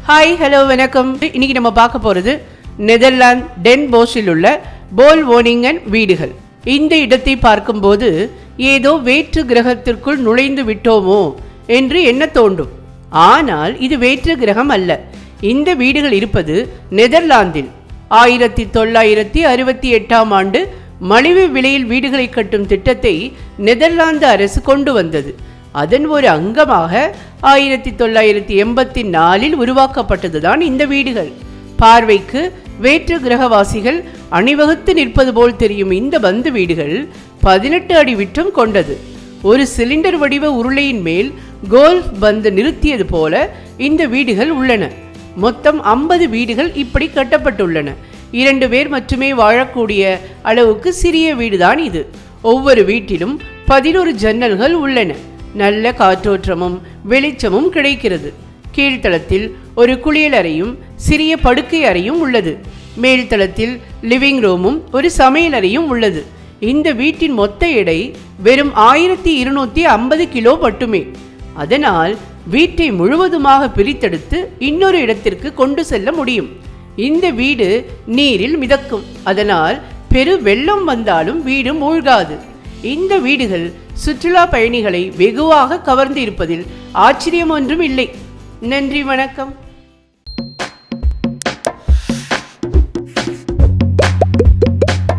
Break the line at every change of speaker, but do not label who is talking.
Hi hello வணக்கம். இன்னைக்கு நம்ம பார்க்க போகிறது நெதர்லாந்து டென் போஸில் உள்ள போல் வோனிங்கன் வீடுகள். இந்த இடத்தை பார்க்கும்போது ஏதோ வேற்று கிரகத்திற்குள் நுழைந்து விட்டோமோ என்று எண்ண தோன்றும். ஆனால் இது வேற்று கிரகம் அல்ல. இந்த வீடுகள் இருப்பது நெதர்லாந்தில் 1968ஆம் ஆண்டு மலிவு விலையில் வீடுகளை கட்டும் திட்டத்தை நெதர்லாந்து அரசு கொண்டு வந்தது. அதன் ஒரு அங்கமாக 1984இல் உருவாக்கப்பட்டதுதான் இந்த வீடுகள். பார்வைக்கு வேற்று கிரகவாசிகள் அணிவகுத்து நிற்பது போல் தெரியும் இந்த பந்து வீடுகள் 18 அடி விட்டம் கொண்டது. ஒரு சிலிண்டர் வடிவ உருளையின் மேல் கோல்ஃப் பந்து நிறுத்தியது போல இந்த வீடுகள் உள்ளன. மொத்தம் 50 வீடுகள் இப்படி கட்டப்பட்டுள்ளன. 2 பேர் மட்டுமே வாழக்கூடிய அளவுக்கு சிறிய வீடுதான் இது. ஒவ்வொரு வீட்டிலும் 11 ஜன்னல்கள் உள்ளன. நல்ல காற்றோற்றமும் வெளிச்சமும் கிடைக்கிறது. கீழ்த்தளத்தில் ஒரு குளியலறையும் சிறிய படுக்கை அறையும் உள்ளது. மேல்தளத்தில் லிவிங் ரூமும் ஒரு சமையல் அறையும் உள்ளது. இந்த வீட்டின் மொத்த எடை வெறும் 1250 கிலோ மட்டுமே. அதனால் வீட்டை முழுவதுமாக பிரித்தெடுத்து இன்னொரு இடத்திற்கு கொண்டு செல்ல முடியும். இந்த வீடு நீரில் மிதக்கும். அதனால் பெரு வெள்ளம் வந்தாலும் வீடு மூழ்காது. இந்த வீடுகள் சுற்றுலா பயணிகளை வெகுவாக கவர்ந்து இருப்பதில் ஆச்சரியம் ஒன்றும் இல்லை. நன்றி, வணக்கம்.